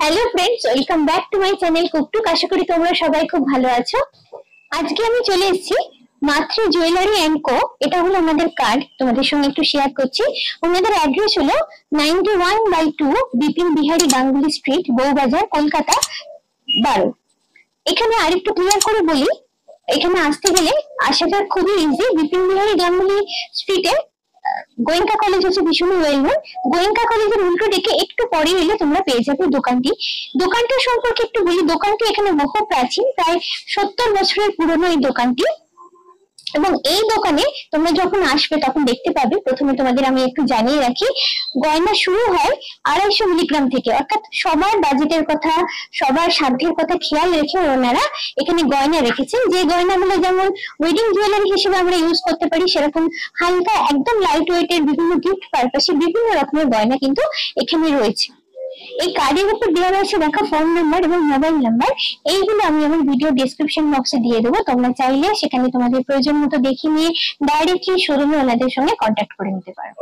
Hello friends, welcome back to my channel Cooktook. আশা করি তোমরা সবাই খুব ভালো আছো। আজকে আমি চলে এসেছি মাতৃ জুয়েলারি এন্ড কো। এটা হলো আমাদের কার্ড, তোমাদের সঙ্গে একটু শেয়ার করছি। ওনাদের অ্যাড্রেস হলো 91/2 বিপিন বিহারী গাঙ্গুলি স্ট্রিট, বউবাজার, কলকাতা 12। এখানে আরেকটু ক্লিয়ার করে বলি, এখানে আসতে গেলে আসাটা খুবই ইজি। বিপিন বিহারী গাঙ্গুলি স্ট্রিটে গোয়েঙ্কা কলেজ হচ্ছে ভীষণ ওয়েল নোন। গোয়েঙ্কা কলেজের উল্টো দিকে একটু পরে এলে তোমরা পেয়ে যাবে দোকানটি। দোকানটা সম্পর্কে একটু বলি, দোকানটি এখানে বহু প্রাচীন, প্রায় 70 বছরের পুরনো এই দোকানটি। এবং এই দোকানে তোমরা যখন আসবে তখন দেখতে পাবে, প্রথমে তোমাদের আমি একটু জানিয়ে রাখি, গয়না শুরু হয় 250 মিলিগ্রাম থেকে। অর্থাৎ সবার বাজেটের কথা, সবার সাধ্যের কথা খেয়াল রেখে ওনারা এখানে গয়না রেখেছেন। যে গয়নাগুলো যেমন ওয়েডিং জুয়েলারি হিসেবে আমরা ইউজ করতে পারি, সেরকম হালকা একদম লাইট ওয়েটের বিভিন্ন গিফট পারপাসে বিভিন্ন রকমের গয়না কিন্তু এখানে রয়েছে। এই কার্ডের উপর দেওয়া রয়েছে দেখো ফোন নাম্বার এবং মোবাইল নাম্বার। এইগুলো আমি আমার ভিডিও ডেসক্রিপশন বক্সে দিয়ে দেবো। তোমরা চাইলে সেখানে তোমাদের প্রয়োজন মতো দেখে নিয়ে ডাইরেক্টলি শোরুমে ওনাদের সঙ্গে কন্ট্যাক্ট করে নিতে পারো।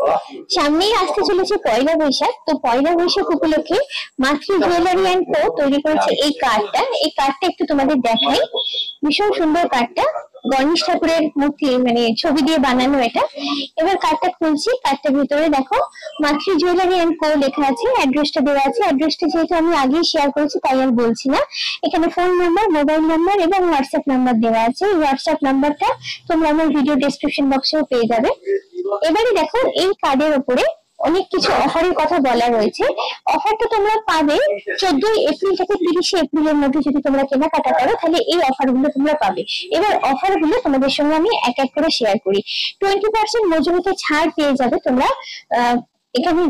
সামনেই আসতে চলেছে পয়লা বৈশাখ, তো পয়লা বৈশাখ উপলক্ষে মাতৃ জুয়েলারি এন্ড কো তৈরি করেছে এই কার্ডটা। এই কার্ডটা একটু তোমাদের দেখাই, ভীষণ সুন্দর কার্ডটা, গণেশ ঠাকুরের মূর্তি মানে ছবি দিয়ে বানানো এটা। এবার কার্ডটা খুলছি, কার্ডটার ভিতরে দেখো মাতৃ জুয়েলারি এন্ড কো লেখা আছে, অ্যাড্রেসটা দেওয়া আছে। অ্যাড্রেসটা যেহেতু আমি আগেই শেয়ার করেছি তাই আর বলছি না। এখানে ফোন নাম্বার, মোবাইল নাম্বার এবং হোয়াটসঅ্যাপ নাম্বার দেওয়া আছে। এই হোয়াটসঅ্যাপ নাম্বারটা তোমরা আমার ভিডিও ডেসক্রিপশন বক্সেও পেয়ে যাবে। এবারে দেখো এই কার্ডের উপরে অনেক কিছু অফারের কথা বলা রয়েছে। অফারটা তোমরা পাবে 14 এপ্রিল থেকে 30 এপ্রিলের মধ্যে। যদি তোমরা কেনাকাটা করো তাহলে এই অফারগুলো তোমরা পাবে। এবার অফারগুলো তোমাদের সঙ্গে আমি এক এক করে শেয়ার করি। 20% মজুরিতে ছাড় পেয়ে যাবে তোমরা। এখানে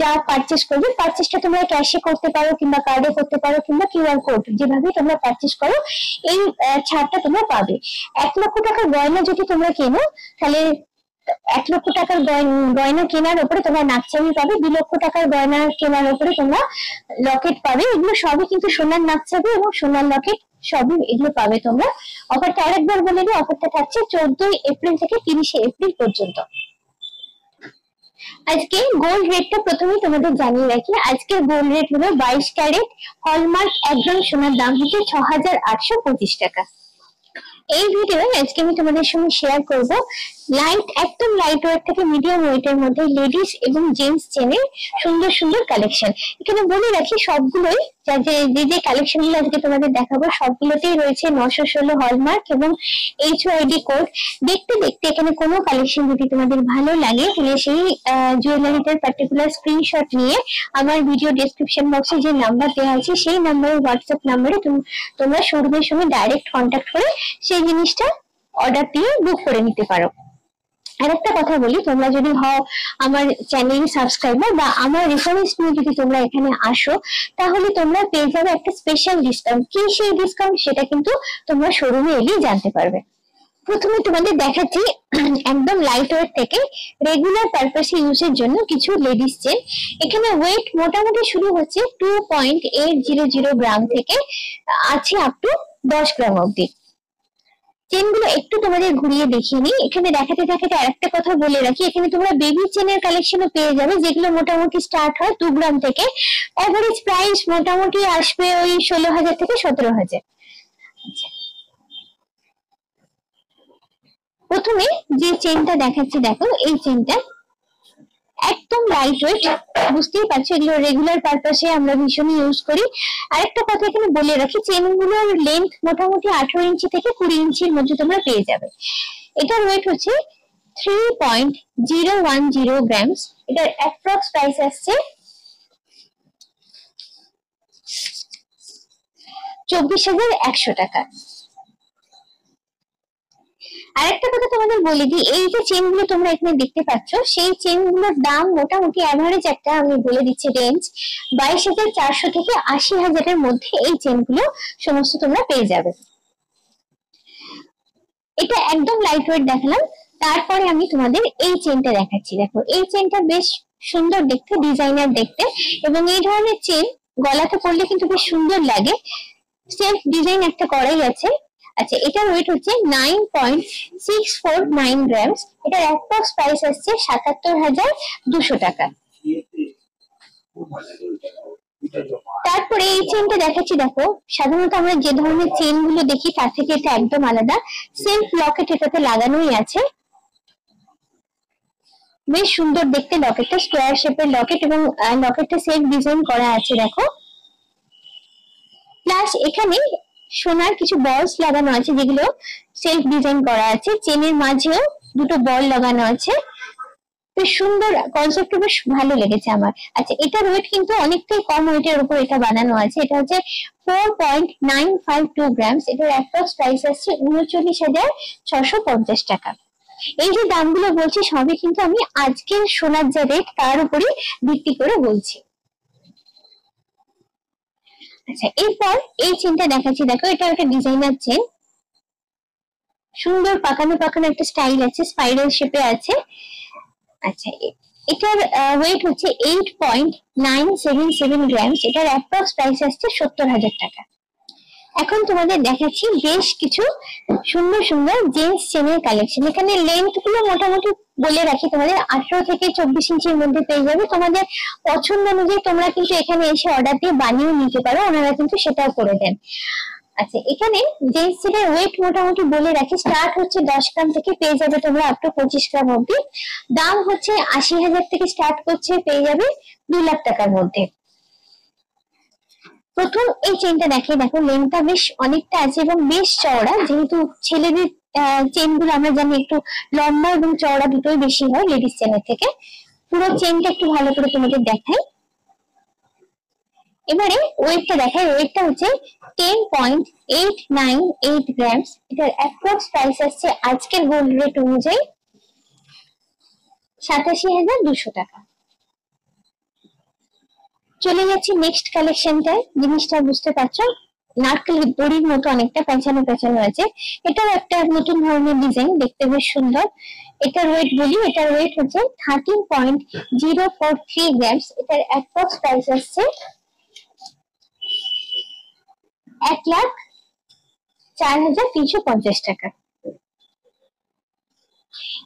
যা পারচেস করবে, পারচেসটা তোমরা ক্যাশে করতে পারো কিংবা কার্ডে করতে পারো কিংবা কিউআর কোড, যেভাবে তোমরা পারচেস করো এই ছাড়টা তোমরা পাবে। 1 লক্ষ টাকার গয়না যদি তোমরা কেনো তাহলে 1 লক্ষ টাকার গয়না কেনার উপরে তোমরা নাকচাবি পাবে। 2 লক্ষ টাকার গয়না কেনার উপরে তোমরা লকেট পাবে। এগুলো সবই কিন্তু সোনার নাকচাবি এবং সোনার লকেট, সবই এগুলো পাবে তোমরা। অফারটা আরেকবার বলে দিই, অফারটা থাকছে 14 এপ্রিল থেকে 30 এপ্রিল পর্যন্ত। আজকে গোল্ড রেটটা প্রথমেই তোমাদের জানিয়ে রাখি। আজকের গোল্ড রেট হলো 22 ক্যারেট হলমার্ক 1 গ্রাম সোনার দাম হচ্ছে 6825 টাকা। এই ভিডিওয়ে আজকে আমি তোমাদের সঙ্গে শেয়ার করব লাইট, একদম লাইট ওয়েট থেকে মিডিয়াম ওয়েটের মধ্যে লেডিস এবং জেন্টস চেনের সুন্দর সুন্দর কালেকশন। এখানে বলে রাখি সবগুলোই যে কালেকশন গুলো আজকে তোমাদের দেখাবো সবগুলোতেই রয়েছে 916 হলমার্ক এবং HYD কোড। দেখতে দেখতে এখানে কোনো কালেকশন যদি তোমাদের ভালো লাগে তাহলে সেই জুয়েলারিটার পার্টিকুলার স্ক্রিনশট নিয়ে আমার ভিডিও ডেসক্রিপশন বক্সে যে নাম্বার দেওয়া আছে সেই নাম্বারে, হোয়াটসঅ্যাপ নাম্বারে তোমরা শোরুমের সঙ্গে ডাইরেক্ট কন্ট্যাক্ট করে সেই জিনিসটা অর্ডার দিয়ে বুক করে নিতে পারো। আরেকটা কথা বলি, তোমরা যদি হও আমার চ্যানেল সাবস্ক্রাইবার বা আমার রেফারেন্স নিয়ে যদি তোমরা এখানে আসো তাহলে তোমরা পেয়ে যাবে একটা স্পেশাল ডিসকাউন্ট। কি সেই ডিসকাউন্ট সেটা কিন্তু তোমরা শোরুমে এলেই জানতে পারবে। প্রথমে তোমাদের দেখাচ্ছি একদম লাইট ওয়েট থেকে রেগুলার পারপাসে ইউজের জন্য কিছু লেডিস চেন। এখানে ওয়েট মোটামুটি শুরু হচ্ছে 2.800 গ্রাম থেকে আছে আপ টু 10 গ্রাম অব্দি। চেনগুলো একটু তোমাদের ঘুরিয়ে দেখিয়ে নিই। এখানে দেখাতে দেখাতে আরেকটা কথা বলে রাখি, এখানে তোমরা বেবি চেনের কালেকশনও পেয়ে যাবে, যেগুলো মোটামুটি স্টার্ট হয় 2 গ্রাম থেকে। এভারেজ প্রাইস মোটামুটি আসবে ওই 16,000 থেকে 17,000। প্রথমে যে চেনটা দেখাচ্ছি দেখো, এই চেনটা একদম লাইট ওয়েট, বুঝতেই পারছো এগুলো রেগুলার পারপাসে আমরা ভীষণই ইউজ করি। আরেকটা কথা এখানে বলে রাখি, চেনগুলোর লেন্থ মোটামুটি 18 ইঞ্চি থেকে 20 ইঞ্চির মধ্যে তোমরা পেয়ে যাবে। এটার ওয়েট হচ্ছে 3.010 গ্রামস, এটার অ্যাপ্রক্স প্রাইস আসছে 24,100 টাকা। আরেকটা কথা তোমাদের বলে দিই, এই যে চেন গুলো তোমরা এখানে দেখতে পাচ্ছ, সেই চেন গুলোর দাম মোটামুটি অ্যাভারেজ একটা আমি বলে দিচ্ছি রেঞ্জ 22,400 থেকে 80,000-এর মধ্যে এই চেন গুলো সমস্ত তোমরা পেয়ে যাবে। এটা একদম লাইট ওয়েট দেখালাম। তারপরে আমি তোমাদের এই চেনটা দেখাচ্ছি। দেখো এই চেনটা বেশ সুন্দর দেখতে, ডিজাইনার দেখতে, এবং এই ধরনের চেন গলাতে পরলে কিন্তু বেশ সুন্দর লাগে। সেলফ ডিজাইন একটা করাই আছে। আচ্ছা, এটার ওয়েট হচ্ছে 9.649 গ্রামস, এটার অ্যাপ্রক্স প্রাইস আসছে 77,200 টাকা। তারপরে এই চেনটা দেখাচ্ছি। দেখো সাধারণত আমরা যে ধরনের চেন গুলো দেখি তার থেকে এটা একদম আলাদা। সেলফ লকেট এটাতে লাগানোই আছে, বেশ সুন্দর দেখতে লকেটটা, স্কোয়ার শেপের লকেট, এবং লকেটটা সেলফ ডিজাইন করা আছে দেখো। প্লাস এখানে সোনার কিছু বলস লাগানো আছে যেগুলো সেলফ ডিজাইন করা আছে। চেনের মাঝেও দুটো বল লাগানো আছে, বেশ সুন্দর কনসেপ্টটা, বেশ ভালো লেগেছে আমার। আচ্ছা, এটার ওয়েট কিন্তু অনেকটাই কম ওয়েটের উপর এটা বানানো আছে। এটা হচ্ছে 4.952 গ্রামস, এটার অ্যাপ্রক্স প্রাইস আসছে 39,650 টাকা। এই যে দামগুলো বলছি সবই কিন্তু আমি আজকের সোনার যে রেট তার উপরই ভিত্তি করে বলছি। আচ্ছা, এরপর এই চেনটা দেখাচ্ছি। দেখো এটা একটা ডিজাইনার চেন, সুন্দর পাকানো পাকানো একটা স্টাইল আছে, স্পাইরাল শেপে আছে। আচ্ছা, এটার ওয়েট হচ্ছে 8.977 গ্রামস, এটার অ্যাপ্রক্স প্রাইস আসছে 70,000 টাকা। এখন তোমাদের দেখাচ্ছি বেশ কিছু সুন্দর সুন্দর জেন্টস চেনের কালেকশন। এখানে লেন্থ গুলো মোটামুটি বলে রাখি, তোমাদের 18 থেকে 24 ইঞ্চির মধ্যে পেয়ে যাবে। তোমাদের পছন্দ অনুযায়ী তোমরা কিন্তু এখানে এসে অর্ডার দিয়ে বানিয়ে নিতে পারো, ওনারা কিন্তু সেটাও করে দেন। আচ্ছা, এখানে জেন্টস চেনের ওয়েট মোটামুটি বলে রাখি, স্টার্ট হচ্ছে 10 গ্রাম থেকে, পেয়ে যাবে তোমরা আপ টু 25 গ্রাম অব্দি। দাম হচ্ছে 80,000 থেকে স্টার্ট করছে, পেয়ে যাবে 2 লাখ টাকার মধ্যে। প্রথম এই চেনটা দেখে, দেখো লেন্থটা বেশ অনেকটা আছে এবং বেশ চওড়া। যেহেতু ছেলেদের চেন গুলো আমরা জানি একটু লম্বা এবং চওড়া দুটোই বেশি হয় লেডিস চেনের থেকে। পুরো চেনটা একটু ভালো করে তোমাদের দেখাই। এবারে ওয়েটটা দেখাই, ওয়েটটা হচ্ছে 10.898 গ্রামস, এটার অ্যাপ্রক্স প্রাইস আসছে আজকের গোল্ড রেট অনুযায়ী 87,200 টাকা। চলে যাচ্ছি নেক্সট কালেকশনটায়। জিনিসটা বুঝতে পারছো, নারকেল দড়ির মতো অনেকটা পেঁচানো পেঁচানো আছে। এটাও একটা নতুন ধরনের ডিজাইন, দেখতে বেশ সুন্দর। এটার ওয়েট বলি, এটার ওয়েট হচ্ছে 13.043 গ্রামস, এটার অ্যাপ্রক্স প্রাইস আসছে 1,04,350 টাকা।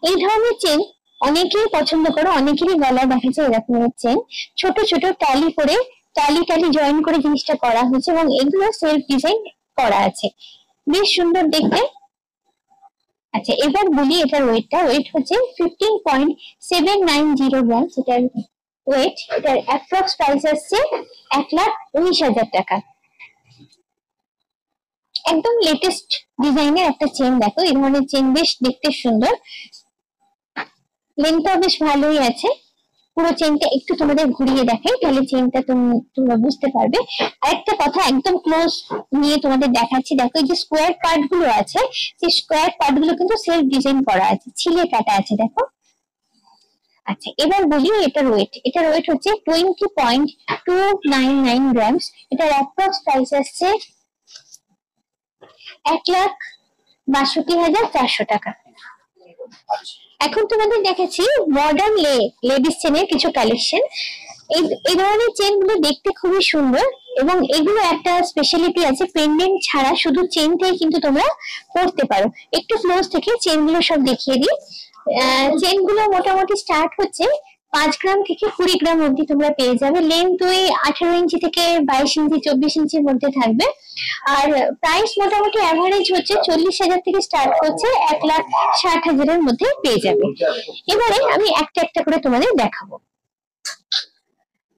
এই ধরনের চেন অনেকেই পছন্দ করো, অনেকেরই গলায় দেখা যায় এরকমের চেন। ছোট ছোট টালি করে, টালি জয়েন করে জিনিসটা করা হয়েছে, এবং এগুলো সেলফ ডিজাইন করা আছে, বেশ সুন্দর দেখতে। আচ্ছা, এবার বলি এটার ওয়েটটা। ওয়েট হচ্ছে 15.790 গ্রামস, এটার ওয়েট। এটার অ্যাপ্রক্স প্রাইস আসছে 1,19,000 টাকা। একদম লেটেস্ট ডিজাইনের একটা চেন। দেখো এই ধরনের চেন বেশ দেখতে সুন্দর, লেন্থটা বেশ ভালোই আছে। পুরো চেনটা একটু তোমাদের ঘুরিয়ে দেখাই, তাহলে চেনটা তোমরা বুঝতে পারবে। আরেকটা কথা একদম ক্লোজ নিয়ে তোমাদের দেখাচ্ছি। দেখো এই যে স্কোয়ার পার্ট গুলো আছে, সেই স্কোয়ার পার্ট গুলো কিন্তু সেলফ ডিজাইন করা আছে, ছিলে কাটা আছে দেখো। আচ্ছা, এবার বলি এটার ওয়েট। এটার ওয়েট হচ্ছে 20.299 গ্রামস, এটার অ্যাপ্রক্স প্রাইস আসছে 1,62,400 টাকা। এখন তোমাদের দেখাচ্ছি মডার্ন লেডিস চেনের কিছু কালেকশন। এই ধরনের চেন গুলো দেখতে খুবই সুন্দর, এবং এগুলো একটা স্পেশালিটি আছে, পেন্ডেন্ট ছাড়া শুধু চেনটাই কিন্তু তোমরা পরতে পারো। একটু ক্লোজ থেকে চেন গুলো সব দেখিয়ে দিই। চেন গুলো মোটামুটি স্টার্ট হচ্ছে 5 গ্রাম থেকে 20 গ্রাম অব্দি তোমরা পেয়ে যাবে। লেন্থ ওই 18 ইঞ্চি থেকে 22 ইঞ্চি 24 ইঞ্চির মধ্যে থাকবে। আর প্রাইস মোটামুটি অ্যাভারেজ হচ্ছে 40,000 থেকে স্টার্ট করছে, 1,60,000-এর মধ্যে পেয়ে যাবে। এবারে আমি একটা একটা করে তোমাদের দেখাবো।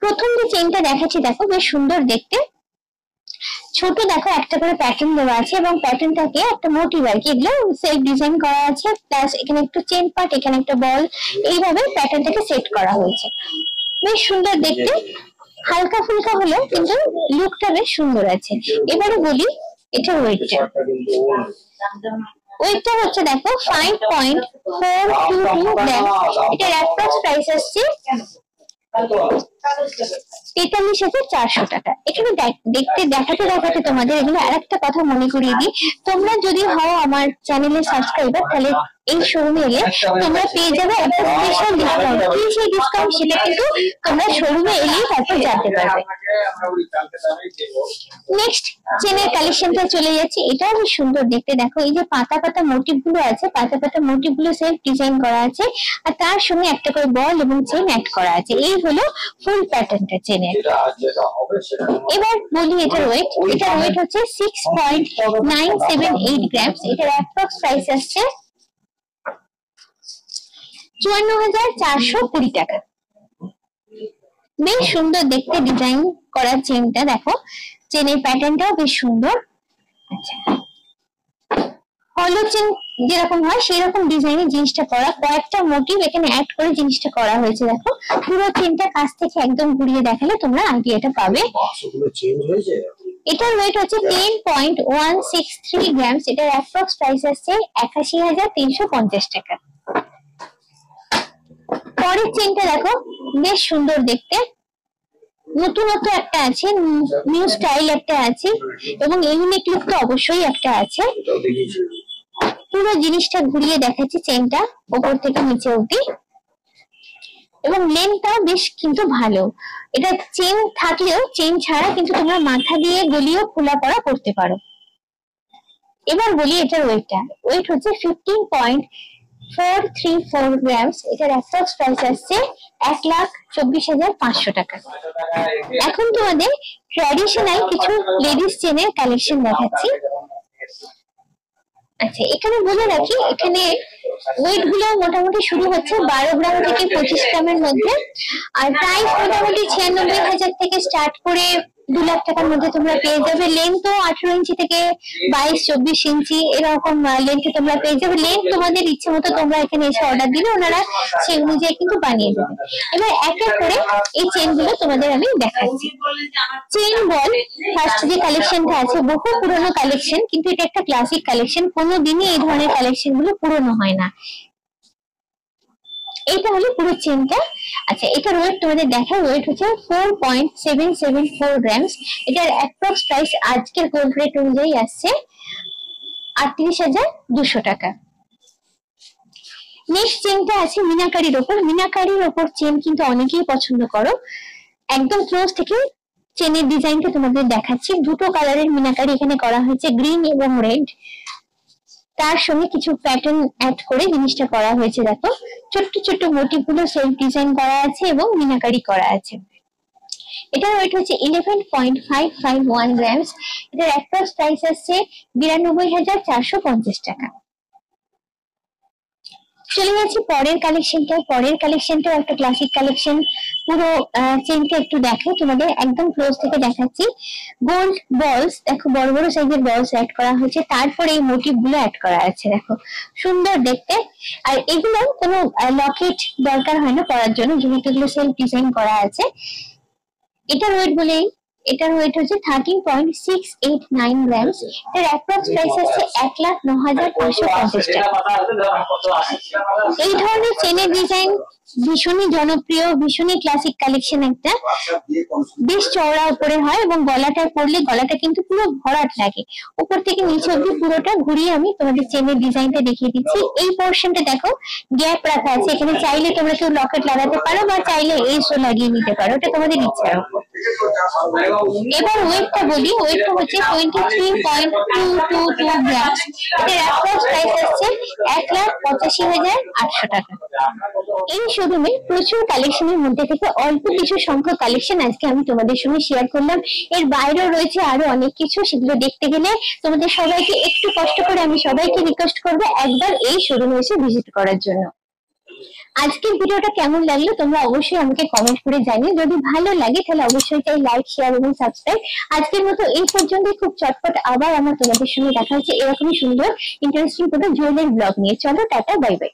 প্রথম যে চেনটা দেখাচ্ছি দেখো বেশ সুন্দর দেখতে, ছোট দেখো একটা করে প্যাটার্ন দেওয়া আছে এবং প্যাটার্নটাকে একটা মোটিভ আর কি, এগুলো সেলফ ডিজাইন করা আছে, প্লাস এখানে একটু চেন পার্ট, এখানে একটা বল, এইভাবে প্যাটার্নটাকে সেট করা হয়েছে। বেশ সুন্দর দেখতে, হালকা ফুলকা হলেও কিন্তু লুকটা বেশ সুন্দর আছে। এবারে বলি এটা ওয়েটটা। ওয়েটটা হচ্ছে দেখো 5.422 গ্রাম। এটার অ্যাপ্রক্স প্রাইস আসছে 43,400 টাকা। এখানে দেখতে দেখাতে দেখাতে তোমাদের এগুলো আরেকটা কথা মনে করিয়ে দিই, তোমরা যদি হও আমার চ্যানেলের সাবস্ক্রাইবার, তাহলে এই শোরুমে এলে তোমরা পেয়ে যাবে একটা স্পেশাল ডিসকাউন্ট। কি সেই ডিসকাউন্ট, সেটা কিন্তু তোমরা শোরুমে এলেই তারপর জানতে পারবে। নেক্সট চেনের কালেকশনটা চলে যাচ্ছে, এটাও বেশ সুন্দর দেখতে। দেখো এই যে পাতা পাতা মোটিভ গুলো আছে, পাতা পাতা মোটিভ গুলো সেলফ ডিজাইন করা আছে, আর তার সঙ্গে একটা করে বল এবং চেন অ্যাড করা আছে। এই হলো ফুল প্যাটার্নটা চেনের। এবার বলি এটার ওয়েট। এটার ওয়েট হচ্ছে 6.978 গ্রাম। এটার অ্যাপ্রক্স প্রাইস আসছে 54,420 টাকা। বেশ সুন্দর দেখতে ডিজাইন করা চেনটা, দেখো চেনের প্যাটার্নটাও বেশ সুন্দর। আচ্ছা, হলো চেন যেরকম হয় সেই রকম ডিজাইনের জিনিসটা করা, কয়েকটা মোটিভ এখানে অ্যাড করে জিনিসটা করা হয়েছে। দেখো পুরো চেনটা কাছ থেকে একদম ঘুরিয়ে দেখালে তোমরা আইডিয়াটা পাবে। এটার ওয়েট হচ্ছে 10.163 গ্রাম। এটার অ্যাপ্রক্স প্রাইস আসছে 81,350 টাকা। পরের চেনটা দেখো বেশ সুন্দর দেখতে, নতুনত্ব একটা আছে, নিউ স্টাইল একটা আছে, এবং ইউনিক লুক তো অবশ্যই একটা আছে। পুরো জিনিসটা ঘুরিয়ে দেখাচ্ছি চেনটা উপর থেকে নিচে অবধি, এবং লেনটা বেশ কিন্তু ভালো। এটা চেন থাকলেও চেন ছাড়া কিন্তু তোমরা মাথা দিয়ে গলিয়েও খোলা পড়া করতে পারো। এবার বলি এটার ওয়েটটা। ওয়েট হচ্ছে 15.434 গ্রাম। এটার অ্যাপ্রক্স প্রাইস আসছে 1,24,500 টাকা। এখন তোমাদের ট্র্যাডিশনাল কিছু লেডিস চেনের কালেকশন দেখাচ্ছি। আচ্ছা, এখানে বলে রাখি, এখানে ওয়েট গুলো মোটামুটি শুরু হচ্ছে 12 গ্রাম থেকে 25 গ্রামের মধ্যে, আর প্রাইস মোটামুটি 96,000 থেকে স্টার্ট করে 2 লাখ টাকার মধ্যে তোমরা পেয়ে যাবে। লেন্থ 18 ইঞ্চি থেকে 22-24 ইঞ্চি এরকম লেন্থে তোমরা পেয়ে যাবে। লেন্থ তোমাদের ইচ্ছে মতো তোমরা এখানে এসে অর্ডার দিলে ওনারা সেই অনুযায়ী কিন্তু বানিয়ে দেবে। এবার এক এক করে এই চেন গুলো তোমাদের আমি দেখাচ্ছি। চেন বল ফার্স্ট যে কালেকশনটা আছে, বহু পুরনো কালেকশন, কিন্তু এটা একটা ক্লাসিক কালেকশন, কোনোদিনই এই ধরনের কালেকশন গুলো পুরনো হয় না। এটা হলো পুরো চেনটা। আচ্ছা, এটার ওয়েট তোমাদের দেখার, ওয়েট হচ্ছে 4.774 গ্রাম। এটার অ্যাপ্রক্স প্রাইস আজকের গোল্ড রেট অনুযায়ী আসছে 38,200 টাকা। নেক্সট চেনটা আছে মিনাকারির ওপর। মিনাকারির ওপর চেন কিন্তু অনেকেই পছন্দ করো। একদম ক্লোজ থেকে চেনের ডিজাইনটা তোমাদের দেখাচ্ছি। দুটো কালারের মিনাকারি এখানে করা হয়েছে, গ্রিন এবং রেড, তার সঙ্গে কিছু প্যাটার্ন অ্যাড করে জিনিসটা করা হয়েছে। দেখো ছোট্ট ছোট্ট মোটিভ গুলো সেলফ ডিজাইন করা আছে এবং মিনাকারি করা আছে। এটার ওয়েট হচ্ছে 11.551 গ্রাম। এটার অ্যাপ্রক্স প্রাইস আসছে 92,450 টাকা। চলে যাচ্ছি পরের কালেকশনটা। পরের কালেকশনটাও একটা ক্লাসিক কালেকশন। পুরো চেনটা একটু দেখো তোমাদের, একদম ক্লোজ থেকে দেখাচ্ছি। গোল্ড বলস, দেখো বড় বড় সাইজের বলস অ্যাড করা হয়েছে, তারপরে এই মোটিভ গুলো অ্যাড করা আছে। দেখো সুন্দর দেখতে। আর এগুলো কোনো লকেট দরকার হয় না পরার জন্য, যেহেতু এগুলো সেলফ ডিজাইন করা আছে। এটার ওয়েট বলেই, এটার ওয়েট হচ্ছে 13.689 গ্রাম। এর অ্যাপ্রক্স প্রাইস আছে 1,09,550 টাকা। এই ধরনের চেনের ডিজাইন ভীষণই জনপ্রিয়, ভীষণই ক্লাসিক কালেকশন একটা। বেশ চওড়া উপরে হয় এবং গলাটা পরলে গলাটা কিন্তু পুরো ভরাট লাগে। উপর থেকে নিচে অব্দি পুরোটা ঘুরিয়ে আমি তোমাদের চেনের ডিজাইনটা দেখিয়ে দিচ্ছি। এই পোর্শনটা দেখো গ্যাপ রাখা আছে, এখানে চাইলে তোমরা কেউ লকেট লাগাতে পারো বা চাইলে এসও লাগিয়ে নিতে পারো, এটা তোমাদের ইচ্ছার উপর। এবার ওয়েটটা বলি। ওয়েটটা হচ্ছে 23.222 গ্রাম। এটার অ্যাপ্রক্স প্রাইস আসছে 1,85,800 টাকা। এই শোরুমে প্রচুর কালেকশনের মধ্যে থেকে অল্প কিছু সংখ্যক কালেকশন আজকে আমি তোমাদের সঙ্গে শেয়ার করলাম। এর বাইরেও রয়েছে আরো অনেক কিছু, সেগুলো দেখতে গেলে তোমাদের সবাইকে একটু কষ্ট করে আমি সবাইকে রিকোয়েস্ট করবো একবার এই শোরুমে এসে ভিজিট করার জন্য। আজকের ভিডিওটা কেমন লাগলো তোমরা অবশ্যই আমাকে কমেন্ট করে জানিও। যদি ভালো লাগে তাহলে অবশ্যই চাই লাইক, শেয়ার এবং সাবস্ক্রাইব। আজকের মতো এই পর্যন্তই। খুব চটপট আবার আমার তোমাদের সঙ্গে দেখা হচ্ছে এরকমই সুন্দর ইন্টারেস্টিং কোনো জুয়েলারি ব্লগ নিয়ে। চলো টাটা, বাই বাই।